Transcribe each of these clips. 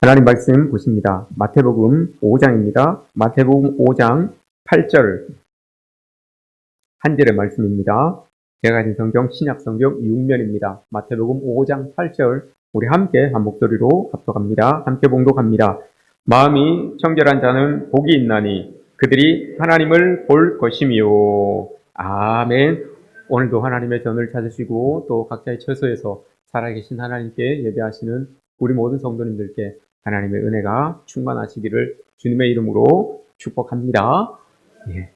하나님 말씀 보십니다. 마태복음 5장입니다. 마태복음 5장 8절 한 절의 말씀입니다. 제가 가진 성경 신약성경 6면입니다. 마태복음 5장 8절 우리 함께 한 목소리로 합독합니다. 함께 봉독합니다. 마음이 청결한 자는 복이 있나니 그들이 하나님을 볼 것이미요. 아멘. 오늘도 하나님의 전을 찾으시고 또 각자의 처소에서 살아계신 하나님께 예배하시는 우리 모든 성도님들께 하나님의 은혜가 충만하시기를 주님의 이름으로 축복합니다. 예.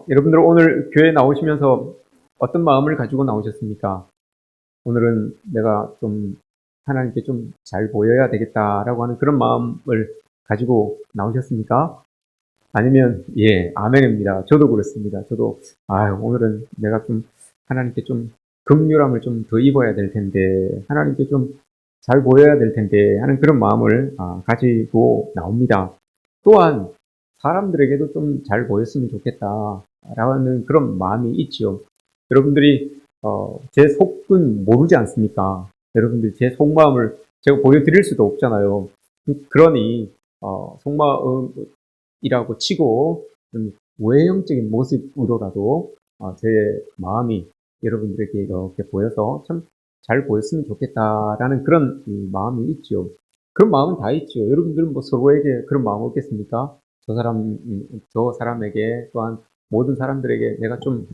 여러분들 오늘 교회 나오시면서 어떤 마음을 가지고 나오셨습니까? 오늘은 내가 좀 하나님께 좀 잘 보여야 되겠다라고 하는 그런 마음을 가지고 나오셨습니까? 아니면 아멘입니다. 저도 그렇습니다. 저도 오늘은 내가 좀 하나님께 좀 긍휼함을 좀 더 입어야 될 텐데 하나님께 좀 잘 보여야 될 텐데 하는 그런 마음을 가지고 나옵니다. 또한 사람들에게도 좀 잘 보였으면 좋겠다라는 그런 마음이 있죠. 여러분들이 제 속은 모르지 않습니까? 여러분들 제 속마음을 제가 보여드릴 수도 없잖아요. 그러니 속마음이라고 치고 좀 외형적인 모습으로라도 제 마음이 여러분들에게 이렇게 보여서 참 잘 보였으면 좋겠다라는 그런 마음이 있죠. 그런 마음은 다 있죠. 여러분들은 뭐 서로에게 그런 마음 없겠습니까? 저 사람에게 또한 모든 사람들에게 내가 좀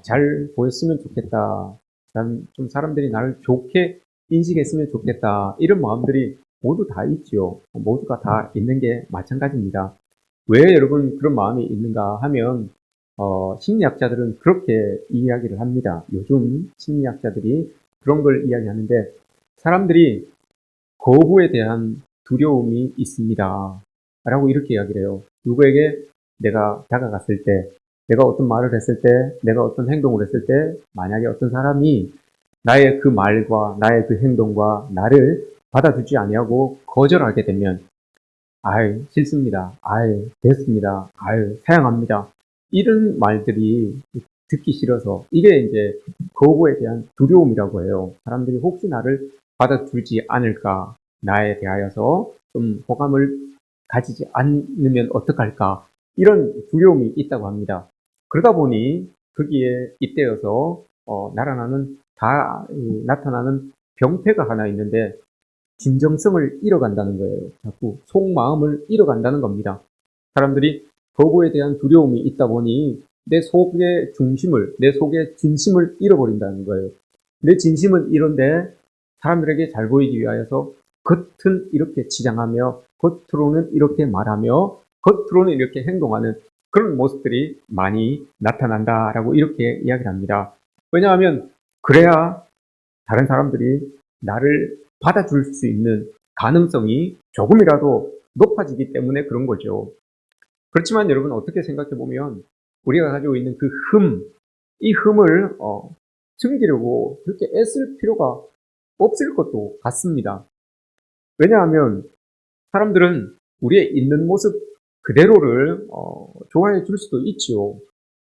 잘 보였으면 좋겠다. 좀 사람들이 나를 좋게 인식했으면 좋겠다. 이런 마음들이 모두 다 있죠. 모두가 다 있는 게 마찬가지입니다. 왜 여러분 그런 마음이 있는가 하면 심리학자들은 그렇게 이야기를 합니다. 요즘 심리학자들이 그런 걸 이야기하는데 사람들이 거부에 대한 두려움이 있습니다. 라고 이렇게 이야기를 해요. 누구에게 내가 다가갔을 때, 내가 어떤 말을 했을 때, 내가 어떤 행동을 했을 때, 만약에 어떤 사람이 나의 그 말과 나의 그 행동과 나를 받아주지 아니하고 거절하게 되면, 싫습니다. 됐습니다. 사양합니다. 이런 말들이 듣기 싫어서, 이게 이제 거부에 대한 두려움이라고 해요. 사람들이 혹시 나를 받아주지 않을까, 나에 대하여서 좀 호감을 가지지 않으면 어떡할까, 이런 두려움이 있다고 합니다. 그러다 보니 거기에 잇대어서 나타나는 병폐가 하나 있는데 진정성을 잃어간다는 거예요. 자꾸 속마음을 잃어간다는 겁니다. 사람들이 거부에 대한 두려움이 있다 보니 내 속의 중심을, 내 속의 진심을 잃어버린다는 거예요. 내 진심은 이런데 사람들에게 잘 보이기 위하여서 겉은 이렇게 치장하며 겉으로는 이렇게 말하며 겉으로는 이렇게 행동하는 그런 모습들이 많이 나타난다라고 이렇게 이야기를 합니다. 왜냐하면 그래야 다른 사람들이 나를 받아줄 수 있는 가능성이 조금이라도 높아지기 때문에 그런 거죠. 그렇지만 여러분 어떻게 생각해 보면 우리가 가지고 있는 그 이 흠을 숨기려고 그렇게 애쓸 필요가 없을 것도 같습니다. 왜냐하면 사람들은 우리의 있는 모습 그대로를 좋아해 줄 수도 있지요.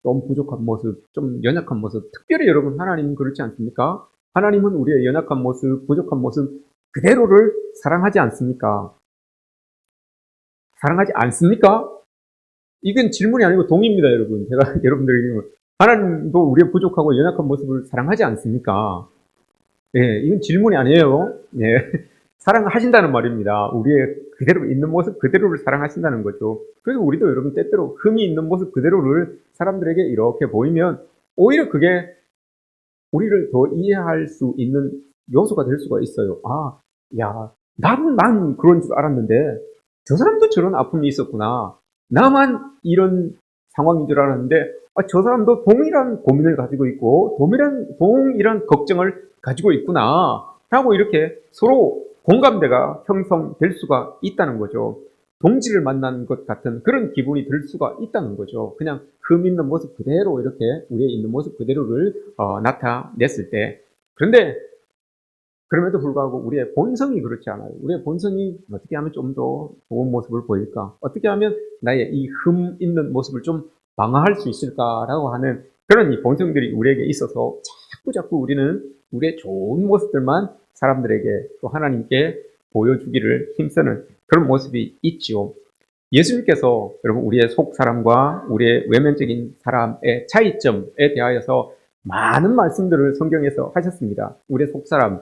좀 부족한 모습, 좀 연약한 모습. 특별히 여러분 하나님은 그렇지 않습니까? 하나님은 우리의 연약한 모습, 부족한 모습 그대로를 사랑하지 않습니까? 사랑하지 않습니까? 이건 질문이 아니고 동의입니다, 여러분. 제가 여러분들에게 하나님도 우리의 부족하고 연약한 모습을 사랑하지 않습니까? 이건 질문이 아니에요. 사랑하신다는 말입니다. 우리의 그대로 있는 모습 그대로를 사랑하신다는 거죠. 그래서 우리도 여러분 때때로 흠이 있는 모습 그대로를 사람들에게 이렇게 보이면 오히려 그게 우리를 더 이해할 수 있는 요소가 될 수가 있어요. 난 그런 줄 알았는데 저 사람도 저런 아픔이 있었구나. 나만 이런 상황인 줄 알았는데 저 사람도 동일한 고민을 가지고 있고 동일한 걱정을 가지고 있구나 라고 이렇게 서로 공감대가 형성될 수가 있다는 거죠. 동지를 만난 것 같은 그런 기분이 들 수가 있다는 거죠. 그냥 흠 있는 모습 그대로 이렇게 우리의 있는 모습 그대로를 나타냈을 때. 그런데 그럼에도 불구하고 우리의 본성이 그렇지 않아요. 우리의 본성이 어떻게 하면 좀 더 좋은 모습을 보일까? 어떻게 하면 나의 이 흠 있는 모습을 좀 방어할 수 있을까라고 하는 그런 이 본성들이 우리에게 있어서 자꾸 우리는 우리의 좋은 모습들만 사람들에게 또 하나님께 보여주기를 힘쓰는 그런 모습이 있지요. 예수님께서 여러분 우리의 속 사람과 우리의 외면적인 사람의 차이점에 대하여서 많은 말씀들을 성경에서 하셨습니다. 우리의 속 사람,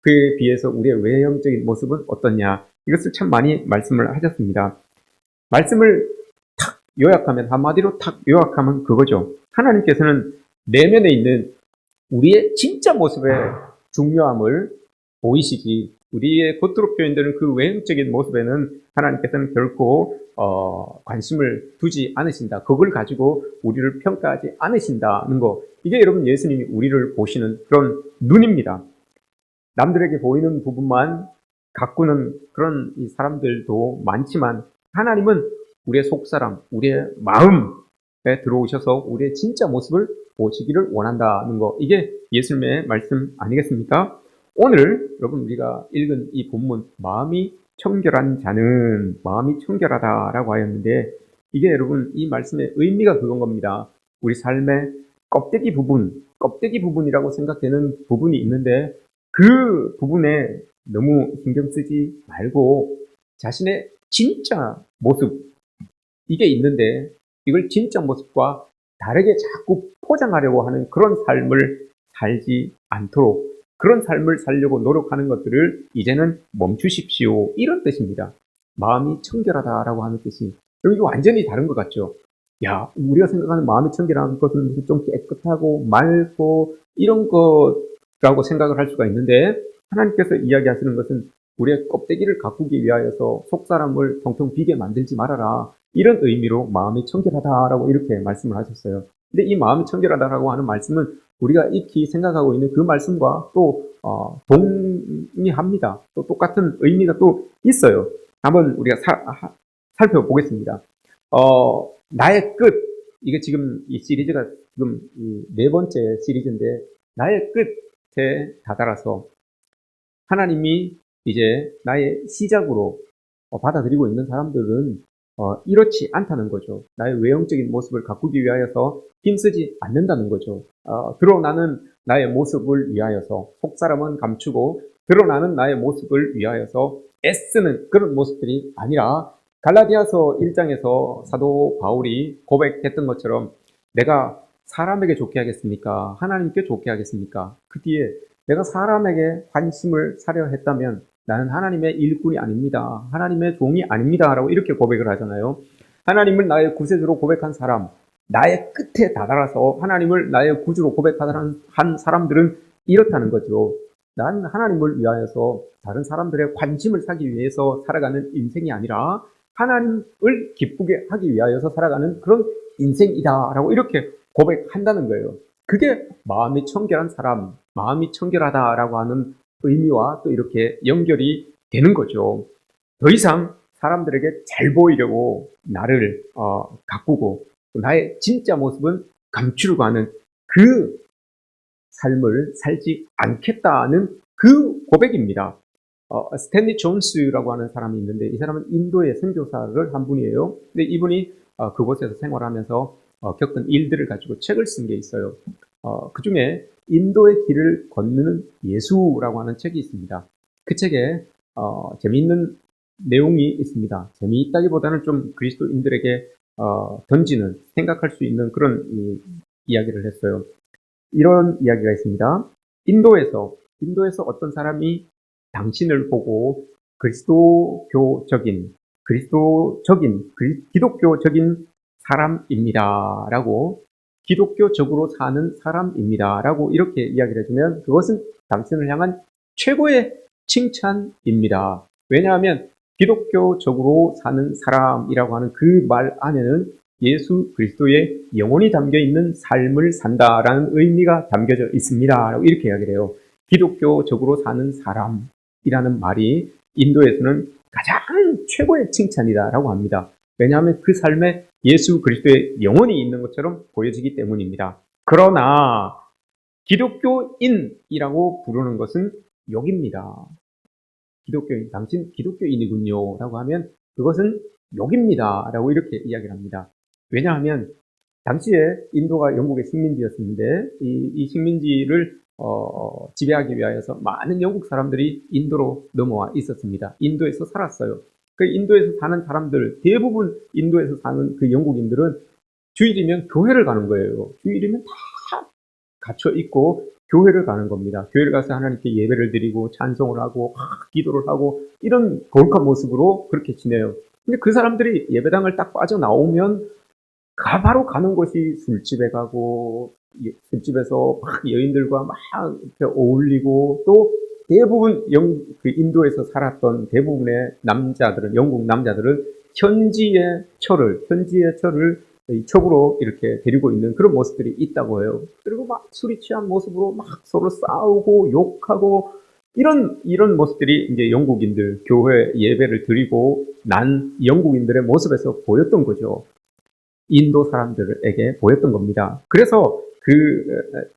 그에 비해서 우리의 외형적인 모습은 어떻냐, 이것을 참 많이 말씀을 하셨습니다. 말씀을 탁 요약하면, 한마디로 탁 요약하면 그거죠. 하나님께서는 내면에 있는 우리의 진짜 모습의 중요함을 보이시지, 우리의 겉으로 표현되는 그 외형적인 모습에는 하나님께서는 결코 관심을 두지 않으신다. 그걸 가지고 우리를 평가하지 않으신다는 거. 이게 여러분 예수님이 우리를 보시는 그런 눈입니다. 남들에게 보이는 부분만 가꾸는 그런 이 사람들도 많지만, 하나님은 우리의 속사람, 우리의 마음에 들어오셔서 우리의 진짜 모습을 보시기를 원한다는 거. 이게 예수님의 말씀 아니겠습니까? 오늘 여러분 우리가 읽은 이 본문, 마음이 청결한 자는 마음이 청결하다라고 하였는데, 이게 여러분 이 말씀의 의미가 그건 겁니다. 우리 삶의 껍데기 부분이라고 생각되는 부분이 있는데, 그 부분에 너무 신경 쓰지 말고 자신의 진짜 모습, 이게 있는데 이걸 진짜 모습과 다르게 자꾸 포장하려고 하는 그런 삶을 살지 않도록, 그런 삶을 살려고 노력하는 것들을 이제는 멈추십시오, 이런 뜻입니다. 마음이 청결하다라고 하는 뜻이, 이거 완전히 다른 것 같죠. 야, 우리가 생각하는 마음이 청결한 것은 좀 깨끗하고 맑고 이런 것라고 생각을 할 수가 있는데, 하나님께서 이야기하시는 것은 우리의 껍데기를 가꾸기 위하여서 속사람을 통통 비게 만들지 말아라, 이런 의미로 마음이 청결하다라고 이렇게 말씀을 하셨어요. 근데 이 마음이 청결하다라고 하는 말씀은 우리가 익히 생각하고 있는 그 말씀과 또 동의합니다. 또 똑같은 의미가 또 있어요. 한번 우리가 살펴보겠습니다. 나의 끝, 이게 지금 이 시리즈가 지금 네 번째 시리즈인데, 나의 끝에 다다라서 하나님이 이제 나의 시작으로 받아들이고 있는 사람들은 이렇지 않다는 거죠. 나의 외형적인 모습을 가꾸기 위하여서 힘쓰지 않는다는 거죠. 드러나는 나의 모습을 위하여서, 속사람은 감추고 드러나는 나의 모습을 위하여서 애쓰는 그런 모습들이 아니라, 갈라디아서 1장에서 사도 바울이 고백했던 것처럼, 내가 사람에게 좋게 하겠습니까? 하나님께 좋게 하겠습니까? 그 뒤에 내가 사람에게 관심을 사려 했다면 나는 하나님의 일꾼이 아닙니다. 하나님의 종이 아닙니다. 라고 이렇게 고백을 하잖아요. 하나님을 나의 구세주로 고백한 사람, 나의 끝에 다다라서 하나님을 나의 구주로 고백한 사람들은 이렇다는 거죠. 난 하나님을 위하여서 다른 사람들의 관심을 사기 위해서 살아가는 인생이 아니라 하나님을 기쁘게 하기 위하여서 살아가는 그런 인생이다 라고 이렇게 고백한다는 거예요. 그게 마음이 청결한 사람, 마음이 청결하다라고 하는 의미와 또 이렇게 연결이 되는 거죠. 더 이상 사람들에게 잘 보이려고 나를 가꾸고 나의 진짜 모습은 감추려고 하는 그 삶을 살지 않겠다는 그 고백입니다. 스탠리 존스라고 하는 사람이 있는데, 이 사람은 인도의 선교사를 한 분이에요. 근데 이분이 그곳에서 생활하면서 겪은 일들을 가지고 책을 쓴 게 있어요. 그 중에 인도의 길을 걷는 예수라고 하는 책이 있습니다. 그 책에 재미있는 내용이 있습니다. 재미있다기보다는 좀 그리스도인들에게 던지는, 생각할 수 있는 그런 이야기를 했어요. 이런 이야기가 있습니다. 인도에서 어떤 사람이 당신을 보고 기독교적인 사람입니다 라고, 기독교적으로 사는 사람입니다 라고 이렇게 이야기를 해주면, 그것은 당신을 향한 최고의 칭찬입니다. 왜냐하면 기독교적으로 사는 사람이라고 하는 그 말 안에는 예수 그리스도의 영혼이 담겨있는 삶을 산다라는 의미가 담겨져 있습니다 라고 이렇게 이야기를 해요. 기독교적으로 사는 사람이라는 말이 인도에서는 가장 최고의 칭찬이다라고 합니다. 왜냐하면 그 삶에 예수 그리스도의 영혼이 있는 것처럼 보여지기 때문입니다. 그러나 기독교인이라고 부르는 것은 욕입니다. 기독교인, 당신 기독교인이군요 라고 하면 그것은 욕입니다 라고 이렇게 이야기를 합니다. 왜냐하면 당시에 인도가 영국의 식민지였는데 이 식민지를 지배하기 위하여서 많은 영국 사람들이 인도로 넘어와 있었습니다. 인도에서 살았어요. 그 인도에서 사는 사람들, 대부분 인도에서 사는 그 영국인들은 주일이면 교회를 가는 거예요. 주일이면 다 갇혀 있고 교회를 가는 겁니다. 교회를 가서 하나님께 예배를 드리고 찬송을 하고 기도를 하고 이런 거룩한 모습으로 그렇게 지내요. 근데 그 사람들이 예배당을 딱 빠져나오면 바로 가는 곳이 술집에 가고, 술집에서 막 여인들과 막 이렇게 어울리고, 또 대부분 그 인도에서 살았던 대부분의 남자들은, 영국 남자들은 현지의 철을 첩으로 이렇게 데리고 있는 그런 모습들이 있다고 해요. 그리고 막 술이 취한 모습으로 막 서로 싸우고 욕하고, 이런 모습들이 이제 영국인들, 교회 예배를 드리고 난 영국인들의 모습에서 보였던 거죠. 인도 사람들에게 보였던 겁니다. 그래서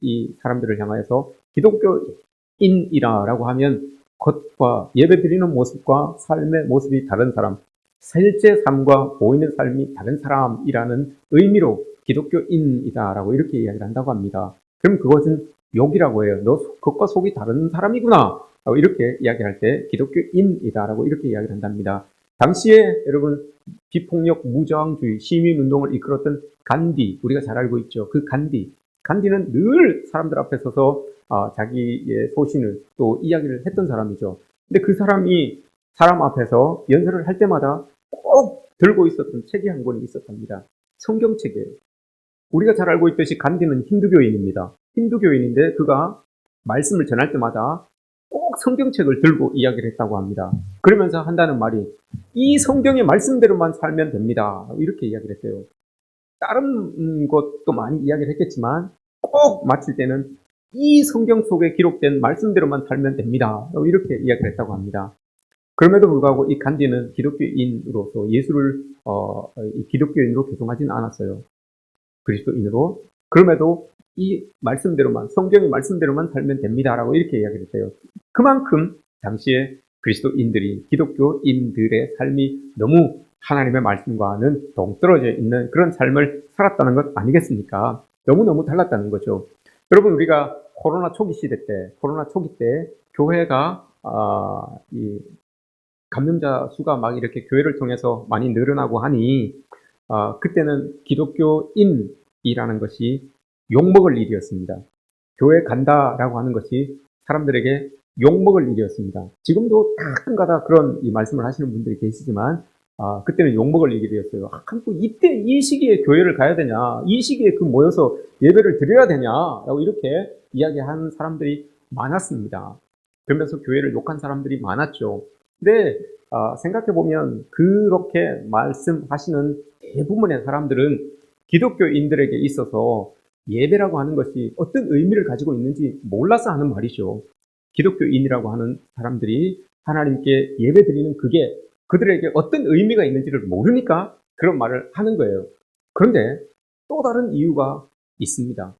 이 사람들을 향하여서 기독교인이라고 하면 겉과 예배드리는 모습과 삶의 모습이 다른 사람, 실제 삶과 보이는 삶이 다른 사람이라는 의미로 기독교인이다라고 이렇게 이야기를 한다고 합니다. 그럼 그것은 욕이라고 해요. 너 겉과 속이 다른 사람이구나. 이렇게 이야기할 때 기독교인이다라고 이렇게 이야기를 한답니다. 당시에 여러분 비폭력 무저항주의 시민운동을 이끌었던 간디, 우리가 잘 알고 있죠. 그 간디는 늘 사람들 앞에 서서 자기의 소신을 또 이야기를 했던 사람이죠. 근데 그 사람이 사람 앞에서 연설을 할 때마다 꼭 들고 있었던 책이 한 권이 있었답니다. 성경책이에요. 우리가 잘 알고 있듯이 간디는 힌두교인입니다. 힌두교인인데 그가 말씀을 전할 때마다 꼭 성경책을 들고 이야기를 했다고 합니다. 그러면서 한다는 말이 이 성경의 말씀대로만 살면 됩니다. 이렇게 이야기를 했어요. 다른 것도 많이 이야기를 했겠지만 꼭 마칠 때는 이 성경 속에 기록된 말씀대로만 살면 됩니다. 이렇게 이야기를 했다고 합니다. 그럼에도 불구하고 이 간디는 기독교인으로서 예수를 기독교인으로 개종하지는 않았어요. 그리스도인으로. 그럼에도 이 말씀대로만, 성경의 말씀대로만 살면 됩니다라고 이렇게 이야기를 했어요. 그만큼 당시에 그리스도인들이, 기독교인들의 삶이 너무 하나님의 말씀과는 동떨어져 있는 그런 삶을 살았다는 것 아니겠습니까? 너무너무 달랐다는 거죠. 여러분, 우리가 코로나 초기 때 교회가 이 감염자 수가 막 이렇게 교회를 통해서 많이 늘어나고 하니 그때는 기독교인이라는 것이 욕먹을 일이었습니다. 교회 간다라고 하는 것이 사람들에게 욕먹을 일이었습니다. 지금도 가끔가다 그런 이 말씀을 하시는 분들이 계시지만 그때는 욕먹을 일이었어요. 이때 이 시기에 교회를 가야 되냐, 이 시기에 모여서 예배를 드려야 되냐라고 이렇게 이야기하는 사람들이 많았습니다. 그러면서 교회를 욕한 사람들이 많았죠. 근데 생각해보면 그렇게 말씀하시는 대부분의 사람들은 기독교인들에게 있어서 예배라고 하는 것이 어떤 의미를 가지고 있는지 몰라서 하는 말이죠. 기독교인이라고 하는 사람들이 하나님께 예배 드리는 그게 그들에게 어떤 의미가 있는지를 모르니까 그런 말을 하는 거예요. 그런데 또 다른 이유가 있습니다.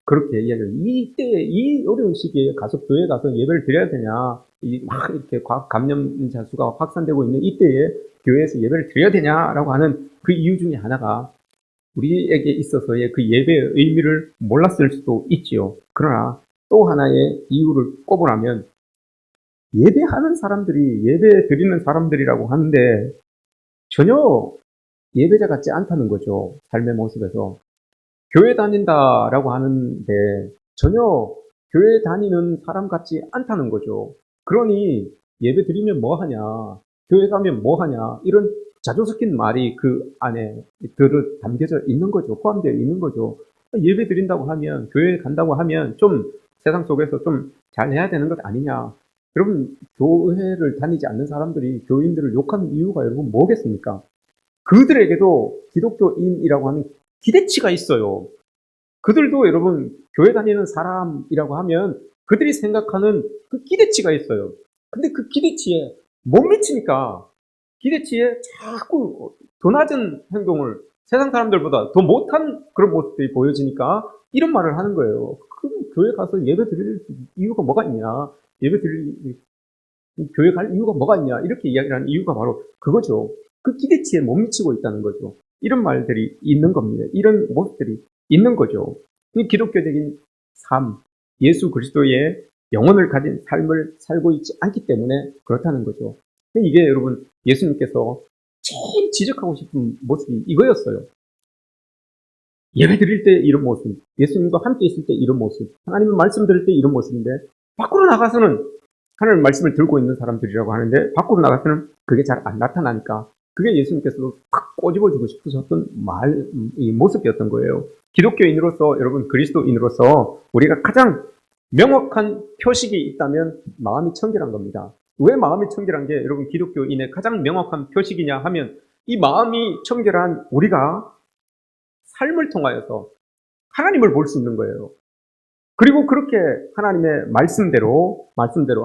그렇게 이야기를, 이때에, 이 어려운 시기에 가서 교회에 가서 예배를 드려야 되냐, 막 이렇게 감염자 수가 확산되고 있는 이때에 교회에서 예배를 드려야 되냐라고 하는 그 이유 중에 하나가 우리에게 있어서의 그 예배의 의미를 몰랐을 수도 있지요. 그러나 또 하나의 이유를 꼽으라면 예배하는 사람들이, 예배 드리는 사람들이라고 하는데 전혀 예배자 같지 않다는 거죠. 삶의 모습에서. 교회 다닌다라고 하는데 전혀 교회 다니는 사람 같지 않다는 거죠. 그러니 예배 드리면 뭐 하냐, 교회 가면 뭐 하냐, 이런 자주 섞인 말이 그 안에 담겨져 있는 거죠. 포함되어 있는 거죠. 예배 드린다고 하면, 교회 간다고 하면 좀 세상 속에서 좀 잘해야 되는 것 아니냐. 여러분, 교회를 다니지 않는 사람들이 교인들을 욕하는 이유가 여러분 뭐겠습니까? 그들에게도 기독교인이라고 하는 기대치가 있어요. 그들도 여러분 교회 다니는 사람이라고 하면 그들이 생각하는 그 기대치가 있어요. 근데 그 기대치에 못 미치니까 기대치에 자꾸 더 낮은 행동을, 세상 사람들보다 더 못한 그런 모습들이 보여지니까 이런 말을 하는 거예요. 그럼 교회 가서 예배 드릴 이유가 뭐가 있냐, 교회 갈 이유가 뭐가 있냐, 이렇게 이야기를 하는 이유가 바로 그거죠. 그 기대치에 못 미치고 있다는 거죠. 이런 말들이 있는 겁니다. 이런 모습들이 있는 거죠. 이 기독교적인 삶, 예수 그리스도의 영혼을 가진 삶을 살고 있지 않기 때문에 그렇다는 거죠. 이게 여러분 예수님께서 제일 지적하고 싶은 모습이 이거였어요. 예배 드릴 때 이런 모습, 예수님과 함께 있을 때 이런 모습, 하나님의 말씀 들을 때 이런 모습인데 밖으로 나가서는 하나님의 말씀을 들고 있는 사람들이라고 하는데 밖으로 나가서는 그게 잘 안 나타나니까 그게 예수님께서도 팍 꼬집어주고 싶으셨던 이 모습이었던 거예요. 기독교인으로서 여러분 그리스도인으로서 우리가 가장 명확한 표식이 있다면 마음이 청결한 겁니다. 왜 마음이 청결한 게 여러분 기독교인의 가장 명확한 표식이냐 하면 이 마음이 청결한 우리가 삶을 통하여서 하나님을 볼 수 있는 거예요. 그리고 그렇게 하나님의 말씀대로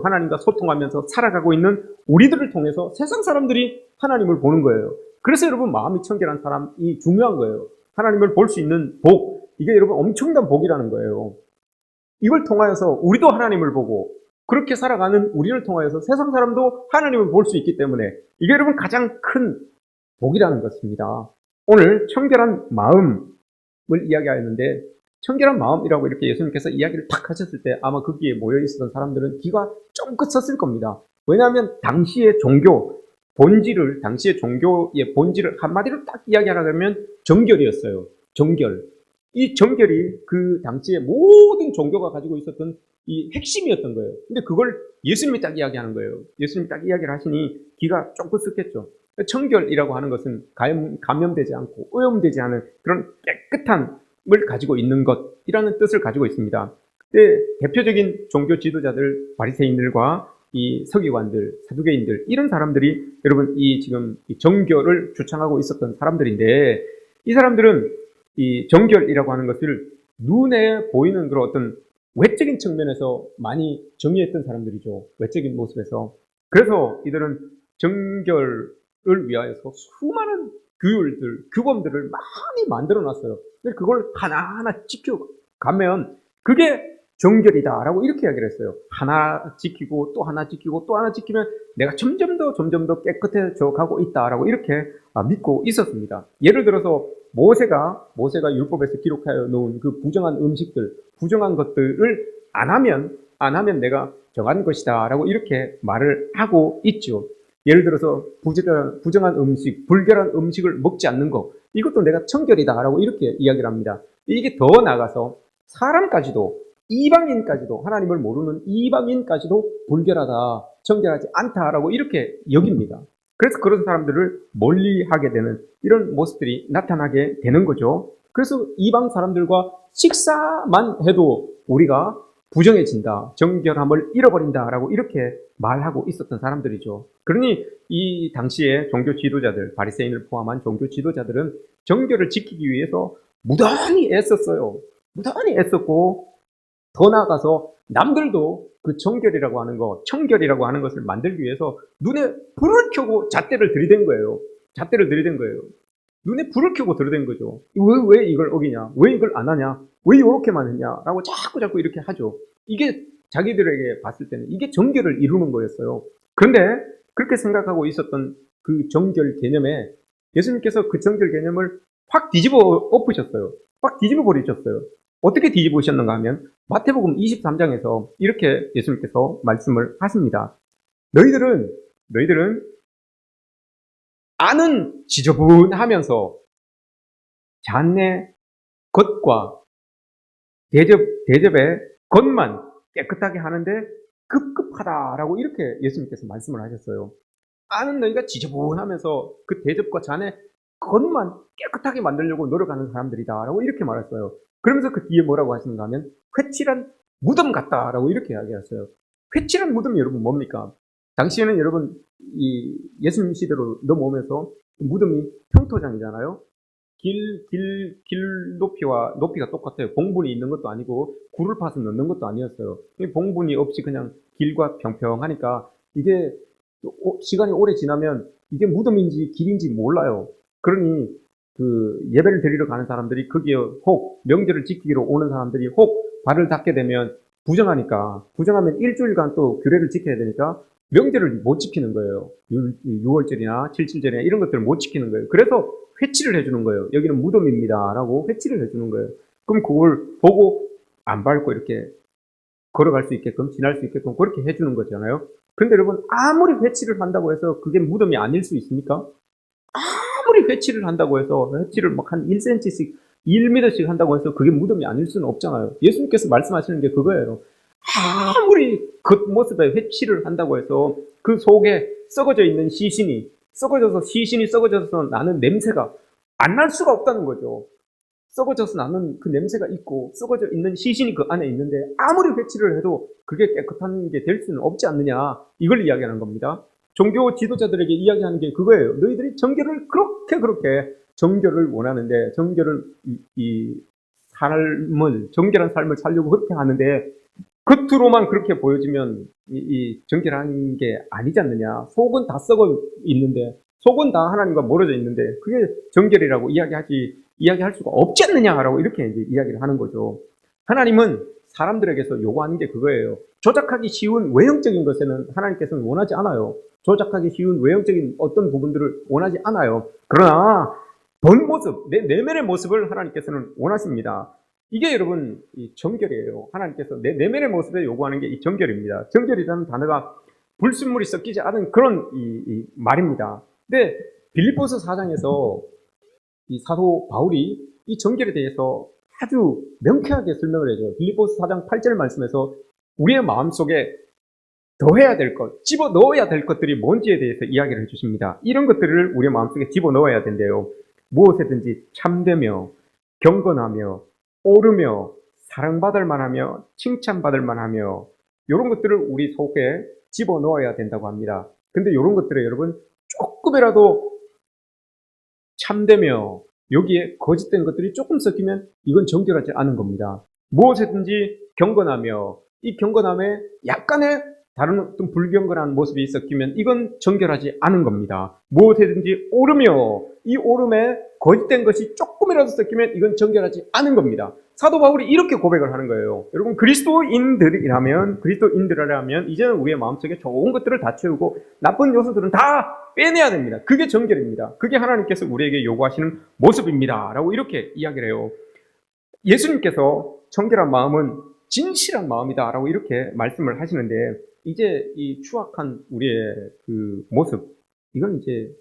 하나님과 소통하면서 살아가고 있는 우리들을 통해서 세상 사람들이 하나님을 보는 거예요. 그래서 여러분 마음이 청결한 사람이 중요한 거예요. 하나님을 볼 수 있는 복, 이게 여러분 엄청난 복이라는 거예요. 이걸 통하여서 우리도 하나님을 보고 그렇게 살아가는 우리를 통하여서 세상 사람도 하나님을 볼 수 있기 때문에 이게 여러분 가장 큰 복이라는 것입니다. 오늘 청결한 마음을 이야기하였는데 청결한 마음이라고 이렇게 예수님께서 이야기를 탁 하셨을 때 아마 거기에 모여 있었던 사람들은 귀가 쫑긋 섰을 겁니다. 왜냐하면 당시의 종교의 본질을 한마디로 딱 이야기하려면 정결이었어요. 정결. 이 정결이 그 당시의 모든 종교가 가지고 있었던 이 핵심이었던 거예요. 근데 그걸 예수님이 딱 이야기하는 거예요. 예수님이 딱 이야기를 하시니 귀가 쫑긋 섰겠죠. 청결이라고 하는 것은 감염되지 않고 오염되지 않은 그런 깨끗함을 가지고 있는 것이라는 뜻을 가지고 있습니다. 대표적인 종교 지도자들, 바리새인들과 이 서기관들, 사두개인들 이런 사람들이 여러분 지금 정결을 주창하고 있었던 사람들인데 이 사람들은 이 정결이라고 하는 것을 눈에 보이는 그런 어떤 외적인 측면에서 많이 정의했던 사람들이죠. 외적인 모습에서. 그래서 이들은 정결을 위하여서 수많은 규범들을 많이 만들어 놨어요. 그걸 하나하나 지켜가면 그게 정결이다라고 이렇게 이야기를 했어요. 하나 지키고 또 하나 지키고 또 하나 지키면 내가 점점 더 깨끗해져 가고 있다라고 이렇게 믿고 있었습니다. 예를 들어서 모세가 율법에서 기록하여 놓은 그 부정한 음식들, 부정한 것들을 안 하면 내가 정한 것이다라고 이렇게 말을 하고 있죠. 예를 들어서 부정한 음식, 불결한 음식을 먹지 않는 것, 이것도 내가 청결이다라고 이렇게 이야기를 합니다. 이게 더 나아가서 사람까지도, 이방인까지도, 하나님을 모르는 이방인까지도 불결하다, 청결하지 않다라고 이렇게 여깁니다. 그래서 그런 사람들을 멀리하게 되는 이런 모습들이 나타나게 되는 거죠. 그래서 이방 사람들과 식사만 해도 우리가 부정해진다, 정결함을 잃어버린다라고 이렇게 말하고 있었던 사람들이죠. 그러니 이 당시에 종교 지도자들, 바리새인을 포함한 종교 지도자들은 정결을 지키기 위해서 무단히 애썼어요. 무단히 애썼고 더 나아가서 남들도 그 청결이라고 하는 것을 만들기 위해서 눈에 불을 켜고 잣대를 들이댄 거예요. 눈에 불을 켜고 들이댄 거죠. 왜 이걸 어기냐? 왜 이걸 안 하냐? 왜 이렇게만 했냐? 라고 자꾸 이렇게 하죠. 이게 자기들에게 봤을 때는 이게 정결을 이루는 거였어요. 그런데 그렇게 생각하고 있었던 그 정결 개념에 예수님께서 그 정결 개념을 확 뒤집어 엎으셨어요. 확 뒤집어 버리셨어요. 어떻게 뒤집으셨는가 하면 마태복음 23장에서 이렇게 예수님께서 말씀을 하십니다. 너희들은 안은 지저분하면서 잔내 겉과 대접의 겉만 깨끗하게 하는데 급급하다라고 이렇게 예수님께서 말씀을 하셨어요. 안은 너희가 지저분하면서 그 대접과 잔의 겉만 깨끗하게 만들려고 노력하는 사람들이다라고 이렇게 말했어요. 그러면서 그 뒤에 뭐라고 하시는가 하면 회칠한 무덤 같다라고 이렇게 이야기했어요. 회칠한 무덤이 여러분 뭡니까? 당시에는 여러분 이 예수님 시대로 넘어오면서 무덤이 평토장이잖아요. 길 높이가 똑같아요. 봉분이 있는 것도 아니고 굴을 파서 넣는 것도 아니었어요. 봉분이 없이 그냥 길과 평평하니까 이게 시간이 오래 지나면 이게 무덤인지 길인지 몰라요. 그러니 그 예배를 드리러 가는 사람들이 거기에 혹 명절을 지키기로 오는 사람들이 혹 발을 닿게 되면 부정하면 일주일간 또 규례를 지켜야 되니까 명절을 못 지키는 거예요. 6월절이나 7.7절이나 이런 것들을 못 지키는 거예요. 그래서 회치를 해주는 거예요. 여기는 무덤입니다 라고 회치를 해주는 거예요. 그럼 그걸 보고 안 밟고 이렇게 걸어갈 수 있게끔, 지날 수 있게끔 그렇게 해주는 거잖아요. 그런데 여러분, 아무리 회치를 한다고 해서 그게 무덤이 아닐 수 있습니까? 아무리 회치를 한다고 해서 회치를 막 한 1cm씩, 1m씩 한다고 해서 그게 무덤이 아닐 수는 없잖아요. 예수님께서 말씀하시는 게 그거예요. 아무리 겉모습에 회치를 한다고 해서 그 속에 썩어져 있는 시신이 썩어져서 나는 냄새가 안 날 수가 없다는 거죠. 썩어져서 나는 그 냄새가 있고 썩어져 있는 시신이 그 안에 있는데 아무리 회치를 해도 그게 깨끗한 게 될 수는 없지 않느냐, 이걸 이야기하는 겁니다. 종교 지도자들에게 이야기하는 게 그거예요. 너희들이 정결을 그렇게 정결을 원하는데, 정결을 정결한 삶을 살려고 그렇게 하는데 겉으로만 그렇게 보여지면 이 정결한 게 아니지 않느냐. 속은 다 썩어 있는데, 속은 다 하나님과 멀어져 있는데 그게 정결이라고 이야기할 수가 없지 않느냐라고 이렇게 이제 이야기를 하는 거죠. 하나님은 사람들에게서 요구하는 게 그거예요. 조작하기 쉬운 외형적인 것에는 하나님께서는 원하지 않아요. 조작하기 쉬운 외형적인 어떤 부분들을 원하지 않아요. 그러나 본 모습, 내 내면의 모습을 하나님께서는 원하십니다. 이게 여러분 이 정결이에요. 하나님께서 내 내면의 모습에 요구하는 게 이 정결입니다. 정결이라는 단어가 불순물이 섞이지 않은 그런 이 말입니다. 근데 빌립보서 4장에서 이 사도 바울이 이 정결에 대해서 아주 명쾌하게 설명을 해줘요. 빌립보서 4장 8절 말씀에서 우리의 마음속에 더해야 될 것, 집어넣어야 될 것들이 뭔지에 대해서 이야기를 해주십니다. 이런 것들을 우리의 마음속에 집어넣어야 된대요. 무엇이든지 참되며 경건하며 오르며 사랑받을 만하며 칭찬받을 만하며 이런 것들을 우리 속에 집어넣어야 된다고 합니다. 근데 이런 것들에 여러분 조금이라도 참되며 여기에 거짓된 것들이 조금 섞이면 이건 정결하지 않은 겁니다. 무엇이든지 경건하며 이 경건함에 약간의 다른 어떤 불경건한 모습이 섞이면 이건 정결하지 않은 겁니다. 무엇이든지 오르며 이 오름에 거짓된 것이 조금이라도 섞이면 이건 정결하지 않은 겁니다. 사도 바울이 이렇게 고백을 하는 거예요. 여러분, 그리스도인들이라면 이제는 우리의 마음속에 좋은 것들을 다 채우고 나쁜 요소들은 다 빼내야 됩니다. 그게 정결입니다. 그게 하나님께서 우리에게 요구하시는 모습입니다. 라고 이렇게 이야기를 해요. 예수님께서 정결한 마음은 진실한 마음이다. 라고 이렇게 말씀을 하시는데, 이제 이 추악한 우리의 그 모습, 이건 이제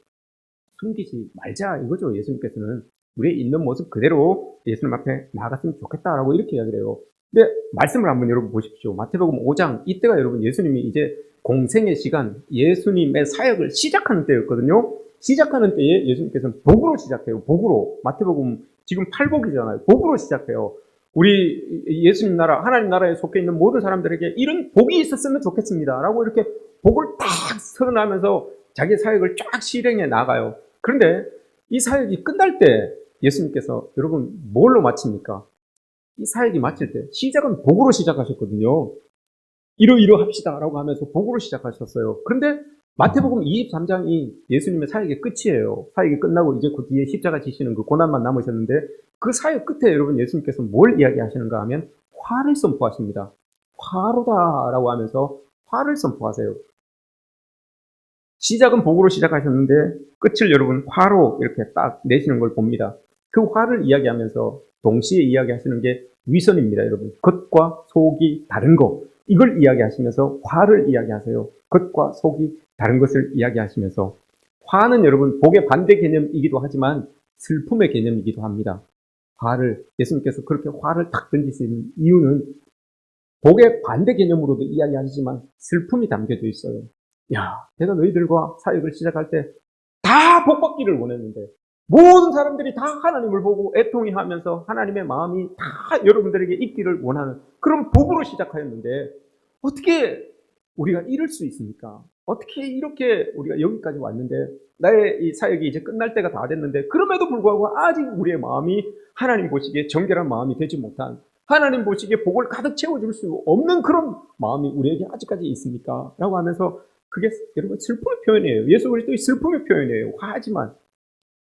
숨기지 말자 이거죠. 예수님께서는 우리의 있는 모습 그대로 예수님 앞에 나아갔으면 좋겠다라고 이렇게 이야기를 해요. 근데 말씀을 한번 여러분 보십시오. 마태복음 5장, 이때가 여러분 예수님이 이제 공생의 시간, 예수님의 사역을 시작하는 때였거든요. 시작하는 때에 예수님께서는 복으로 시작해요. 복으로. 마태복음 지금 8복이잖아요. 복으로 시작해요. 우리 예수님 나라, 하나님 나라에 속해 있는 모든 사람들에게 이런 복이 있었으면 좋겠습니다. 라고 이렇게 복을 딱 선언하면서 자기 사역을 쫙 실행해 나가요. 그런데 이 사역이 끝날 때 예수님께서 여러분 뭘로 마칩니까? 이 사역이 마칠 때 시작은 복으로 시작하셨거든요. 이러합시다 라고 하면서 복으로 시작하셨어요. 그런데 마태복음 23장이 예수님의 사역의 끝이에요. 사역이 끝나고 이제 그 뒤에 십자가 지시는 그 고난만 남으셨는데 그 사역 끝에 여러분 예수님께서 뭘 이야기하시는가 하면 화를 선포하십니다. 화로다 라고 하면서 화를 선포하세요. 시작은 복으로 시작하셨는데 끝을 여러분 화로 이렇게 딱 내시는 걸 봅니다. 그 화를 이야기하면서 동시에 이야기하시는 게 위선입니다. 여러분, 겉과 속이 다른 거, 이걸 이야기하시면서 화를 이야기하세요. 겉과 속이 다른 것을 이야기하시면서, 화는 여러분 복의 반대 개념이기도 하지만 슬픔의 개념이기도 합니다. 화를, 예수님께서 그렇게 화를 탁 던지시는 이유는 복의 반대 개념으로도 이야기하시지만 슬픔이 담겨져 있어요. 야, 내가 너희들과 사역을 시작할 때 다 복받기를 원했는데 모든 사람들이 다 하나님을 보고 애통해 하면서 하나님의 마음이 다 여러분들에게 있기를 원하는 그런 복으로 시작하였는데 어떻게 우리가 이럴 수 있습니까? 어떻게 이렇게 우리가 여기까지 왔는데 나의 이 사역이 이제 끝날 때가 다 됐는데 그럼에도 불구하고 아직 우리의 마음이 하나님 보시기에 정결한 마음이 되지 못한, 하나님 보시기에 복을 가득 채워줄 수 없는 그런 마음이 우리에게 아직까지 있습니까? 라고 하면서 그게 여러분 슬픔의 표현이에요. 예수 그리스도의 슬픔의 표현이에요. 화하지만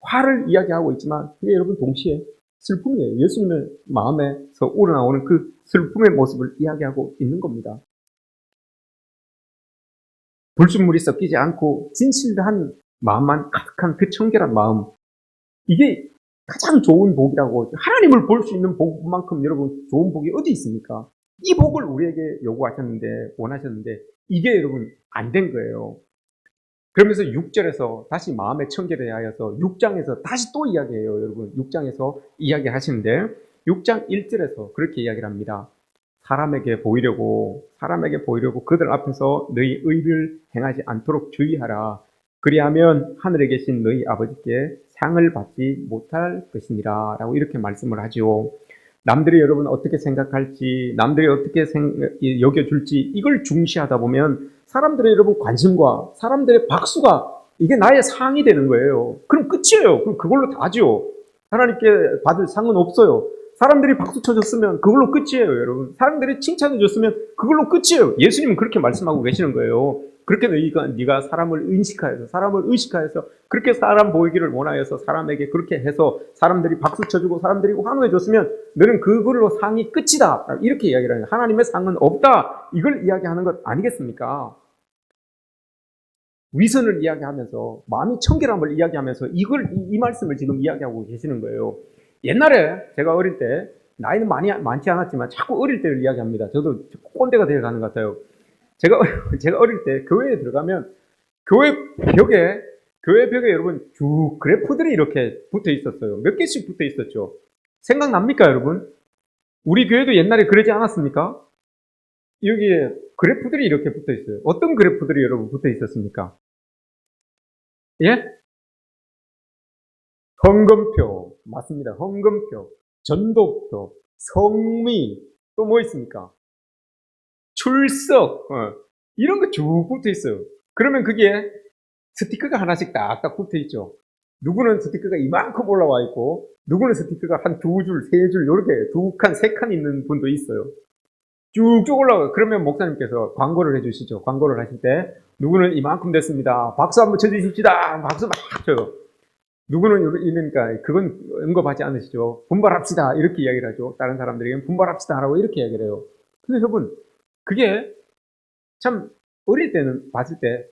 화를 이야기하고 있지만 그게 여러분 동시에 슬픔이에요. 예수님의 마음에서 우러나오는 그 슬픔의 모습을 이야기하고 있는 겁니다. 불순물이 섞이지 않고 진실한 마음만 가득한 그 청결한 마음, 이게 가장 좋은 복이라고, 하나님을 볼 수 있는 복만큼 여러분 좋은 복이 어디 있습니까? 이 복을 우리에게 요구하셨는데, 원하셨는데, 이게 여러분 안 된 거예요. 그러면서 6절에서 다시 마음의 청결에 하여서 6장에서 다시 또 이야기해요, 여러분. 6장에서 이야기하시는데 6장 1절에서 그렇게 이야기를 합니다. 사람에게 보이려고 그들 앞에서 너희 의를 행하지 않도록 주의하라. 그리하면 하늘에 계신 너희 아버지께 상을 받지 못할 것이니라 라고 이렇게 말씀을 하죠. 남들이 여러분 어떻게 생각할지, 남들이 어떻게 여겨줄지 이걸 중시하다 보면 사람들의 여러분 관심과 사람들의 박수가 이게 나의 상이 되는 거예요. 그럼 끝이에요. 그럼 그걸로 다죠. 하나님께 받을 상은 없어요. 사람들이 박수 쳐줬으면 그걸로 끝이에요, 여러분. 사람들이 칭찬해줬으면 그걸로 끝이에요. 예수님은 그렇게 말씀하고 계시는 거예요. 그렇게 네가 사람을 의식하여서 그렇게 사람 보이기를 원하여서 사람에게 그렇게 해서 사람들이 박수 쳐주고 사람들이 환호해줬으면 너는 그걸로 상이 끝이다. 이렇게 이야기를 해요. 하나님의 상은 없다. 이걸 이야기하는 것 아니겠습니까? 위선을 이야기하면서 마음이 청결함을 이야기하면서 이 말씀을 지금 이야기하고 계시는 거예요. 옛날에 제가 어릴 때 나이는 많지 않았지만 자꾸 어릴 때를 이야기합니다. 저도 꼰대가 되어가는 것 같아요. 제가 어릴 때 교회에 들어가면 교회 벽에 여러분 쭉 그래프들이 이렇게 붙어 있었어요. 몇 개씩 붙어 있었죠. 생각납니까, 여러분? 우리 교회도 옛날에 그러지 않았습니까? 여기에 그래프들이 이렇게 붙어 있어요. 어떤 그래프들이 여러분 붙어 있었습니까? 예? 헌금표. 맞습니다. 헌금표. 전도표. 성미. 또 뭐 있습니까? 출석. 이런 거 쭉 붙어 있어요. 그러면 그게 스티커가 하나씩 딱딱 붙어 있죠. 누구는 스티커가 이만큼 올라와 있고, 누구는 스티커가 한 두 줄, 세 줄, 이렇게 두 칸, 세 칸 있는 분도 있어요. 쭉쭉 올라가요. 그러면 목사님께서 광고를 해주시죠. 광고를 하실 때, 누구는 이만큼 됐습니다. 박수 한번 쳐주십시다. 박수 막 쳐요. 누구는 이러니까, 그건 언급하지 않으시죠. 분발합시다. 이렇게 이야기를 하죠. 다른 사람들에게는 분발합시다. 라고 이렇게 이야기를 해요. 근데 여러분, 그게 참, 어릴 때는 봤을 때,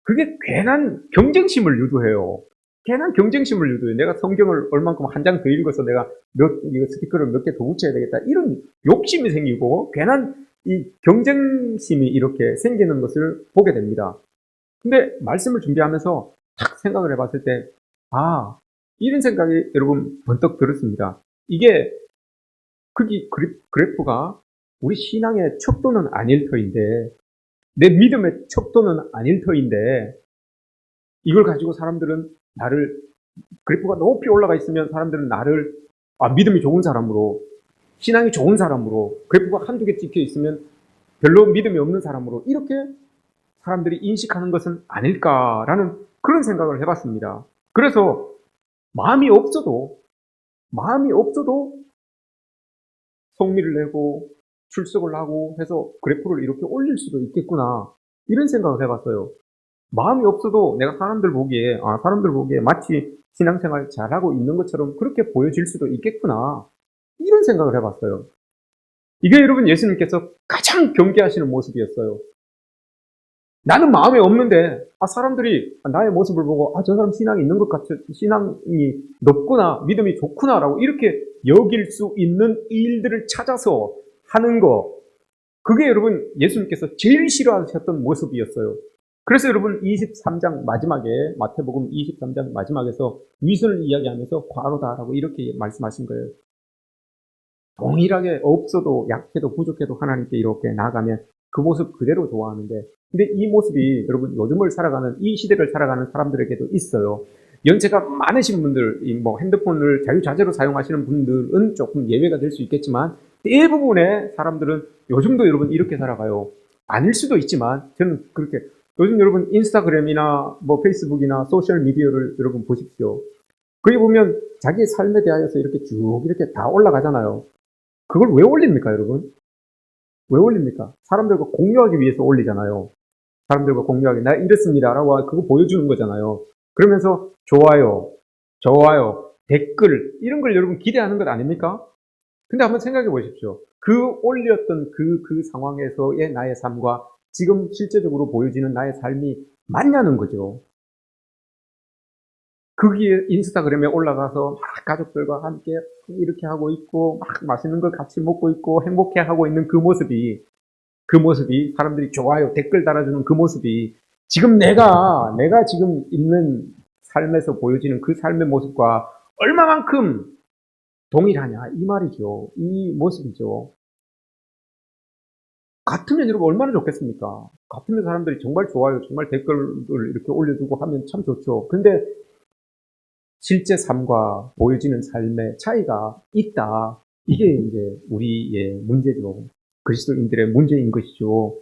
그게 괜한 경쟁심을 유도해요. 괜한 경쟁심을 유도해요. 내가 성경을 얼만큼 한 장 더 읽어서 내가 이거 스티커를 몇 개 더 붙여야 되겠다. 이런 욕심이 생기고, 괜한 이 경쟁심이 이렇게 생기는 것을 보게 됩니다. 근데 말씀을 준비하면서 딱 생각을 해봤을 때, 이런 생각이 여러분 번뜩 들었습니다. 이게, 그래프가 우리 신앙의 척도는 아닐 터인데, 내 믿음의 척도는 아닐 터인데, 이걸 가지고 사람들은 그래프가 높이 올라가 있으면 사람들은 나를, 믿음이 좋은 사람으로, 신앙이 좋은 사람으로, 그래프가 한두 개 찍혀 있으면 별로 믿음이 없는 사람으로, 이렇게 사람들이 인식하는 것은 아닐까라는 그런 생각을 해봤습니다. 그래서 마음이 없어도 성미를 내고 출석을 하고 해서 그래프를 이렇게 올릴 수도 있겠구나. 이런 생각을 해봤어요. 마음이 없어도 내가 사람들 보기에 마치 신앙생활 잘하고 있는 것처럼 그렇게 보여질 수도 있겠구나. 이런 생각을 해봤어요. 이게 여러분 예수님께서 가장 경계하시는 모습이었어요. 나는 마음에 없는데 사람들이 나의 모습을 보고 저 사람 신앙이 있는 것 같아, 신앙이 높구나, 믿음이 좋구나라고 이렇게 여길 수 있는 일들을 찾아서 하는 거, 그게 여러분 예수님께서 제일 싫어하셨던 모습이었어요. 그래서 여러분 23장 마지막에, 마태복음 23장 마지막에서 위선을 이야기하면서 과로다라고 이렇게 말씀하신 거예요. 동일하게 없어도 약해도 부족해도 하나님께 이렇게 나아가면 그 모습 그대로 좋아하는데, 근데 이 모습이 여러분 요즘을 살아가는, 이 시대를 살아가는 사람들에게도 있어요. 연세가 많으신 분들, 핸드폰을 자유자재로 사용하시는 분들은 조금 예외가 될 수 있겠지만 대부분의 사람들은 요즘도 여러분 이렇게 살아가요. 아닐 수도 있지만 저는 그렇게, 요즘 여러분 인스타그램이나 페이스북이나 소셜 미디어를 여러분 보십시오. 거기 보면 자기의 삶에 대하여서 이렇게 쭉 이렇게 다 올라가잖아요. 그걸 왜 올립니까, 여러분? 왜 올립니까? 사람들과 공유하기 위해서 올리잖아요. 사람들과 공유하기, 나 이랬습니다 라고 그거 보여주는 거잖아요. 그러면서 좋아요, 댓글, 이런 걸 여러분 기대하는 것 아닙니까? 근데 한번 생각해 보십시오. 그 올렸던 그 상황에서의 나의 삶과 지금 실제적으로 보여지는 나의 삶이 맞냐는 거죠. 거기에 인스타그램에 올라가서 막 가족들과 함께 이렇게 하고 있고 막 맛있는 걸 같이 먹고 있고 행복해하고 있는 그 모습이 사람들이 좋아요 댓글 달아주는 그 모습이 지금 내가 지금 있는 삶에서 보여지는 그 삶의 모습과 얼마만큼 동일하냐 이 말이죠. 이 모습이죠. 같으면 여러분 얼마나 좋겠습니까? 같으면 사람들이 정말 좋아요 정말 댓글을 이렇게 올려주고 하면 참 좋죠. 근데 실제 삶과 보여지는 삶의 차이가 있다. 이게 이제 우리의 문제죠. 그리스도인들의 문제인 것이죠.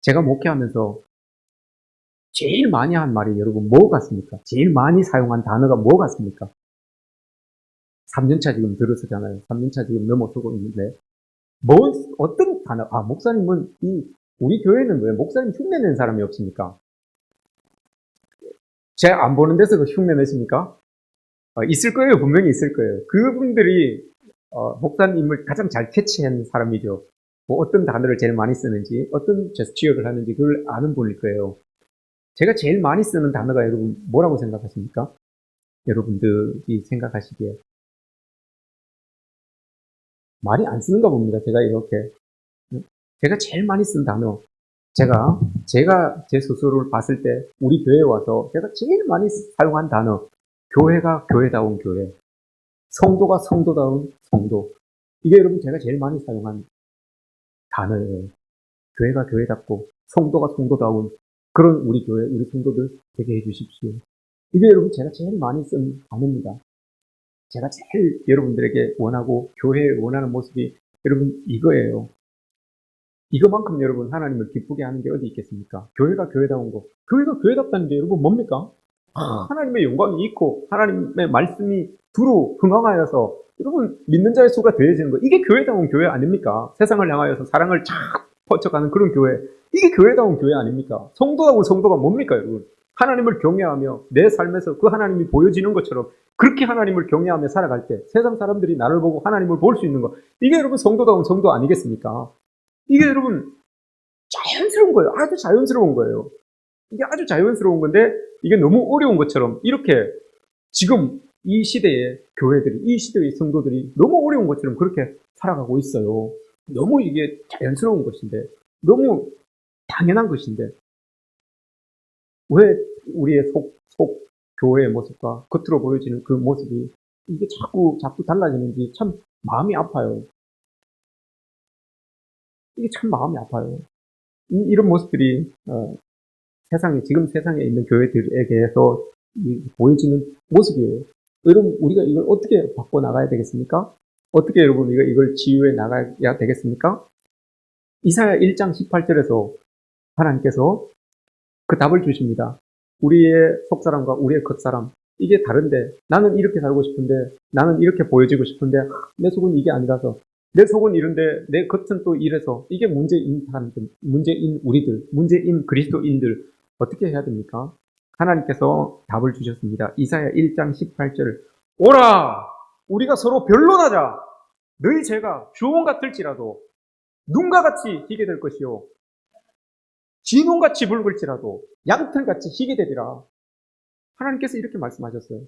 제가 목회하면서 제일 많이 한 말이 여러분 뭐 같습니까? 제일 많이 사용한 단어가 뭐 같습니까? 3년차 지금 들어서잖아요. 3년차 지금 넘어서고 있는데 어떤 단어? 목사님은 우리 교회는 왜 목사님 흉내낸 사람이 없습니까? 제가 안 보는 데서 그 흉내 내십니까? 있을 거예요. 분명히 있을 거예요. 그분들이 목사님을 가장 잘 캐치한 사람이죠. 뭐 어떤 단어를 제일 많이 쓰는지, 어떤 제스처를 하는지 그걸 아는 분일 거예요. 제가 제일 많이 쓰는 단어가 여러분 뭐라고 생각하십니까? 여러분들이 생각하시기에 많이 안 쓰는가 봅니다. 제가 이렇게 제가 제일 많이 쓴 단어 제가 제 스스로를 봤을 때 우리 교회에 와서 제가 제일 많이 사용한 단어 교회가 교회다운 교회 성도가 성도다운 성도 이게 여러분 제가 제일 많이 사용한 단어예요. 교회가 교회답고 성도가 성도다운 그런 우리 교회 우리 성도들 되게 해주십시오. 이게 여러분 제가 제일 많이 쓴 단어입니다. 제가 제일 여러분들에게 원하고 교회에 원하는 모습이 여러분 이거예요. 이거만큼 여러분 하나님을 기쁘게 하는 게 어디 있겠습니까? 교회가 교회다운 거. 교회가 교회답다는 게 여러분 뭡니까? 하나님의 영광이 있고 하나님의 말씀이 두루 흥황하여서 여러분 믿는 자의 수가 더해지는 거. 이게 교회다운 교회 아닙니까? 세상을 향하여서 사랑을 쫙 퍼쳐가는 그런 교회. 이게 교회다운 교회 아닙니까? 성도하고 성도가 뭡니까 여러분? 하나님을 경외하며 내 삶에서 그 하나님이 보여지는 것처럼 그렇게 하나님을 경외하며 살아갈 때 세상 사람들이 나를 보고 하나님을 볼 수 있는 거. 이게 여러분 성도다운 성도 아니겠습니까? 이게 여러분 자연스러운 거예요. 아주 자연스러운 거예요. 이게 아주 자연스러운 건데 이게 너무 어려운 것처럼 이렇게 지금 이 시대의 교회들이 이 시대의 성도들이 너무 어려운 것처럼 그렇게 살아가고 있어요. 너무 이게 자연스러운 것인데 너무 당연한 것인데 왜 우리의 속 교회의 모습과 겉으로 보여지는 그 모습이 이게 자꾸 달라지는지 참 마음이 아파요. 이게 참 마음이 아파요. 이런 모습들이 지금 세상에 있는 교회들에게서 보여지는 모습이에요. 여러분 우리가 이걸 어떻게 바꿔 나가야 되겠습니까? 어떻게 여러분 이걸 치유해 나가야 되겠습니까? 이사야 1장 18절에서 하나님께서 그 답을 주십니다. 우리의 속사람과 우리의 겉사람 이게 다른데 나는 이렇게 살고 싶은데 나는 이렇게 보여지고 싶은데 내 속은 이게 아니라서 내 속은 이런데 내 겉은 또 이래서 이게 문제인 사람들, 문제인 우리들, 문제인 그리스도인들 어떻게 해야 됩니까? 하나님께서 답을 주셨습니다. 이사야 1장 18절 오라! 우리가 서로 변론하자. 너희 죄가 주홍 같을지라도 눈과 같이 희게 될 것이요 진홍같이 붉을지라도 양털같이 희게 되리라. 하나님께서 이렇게 말씀하셨어요.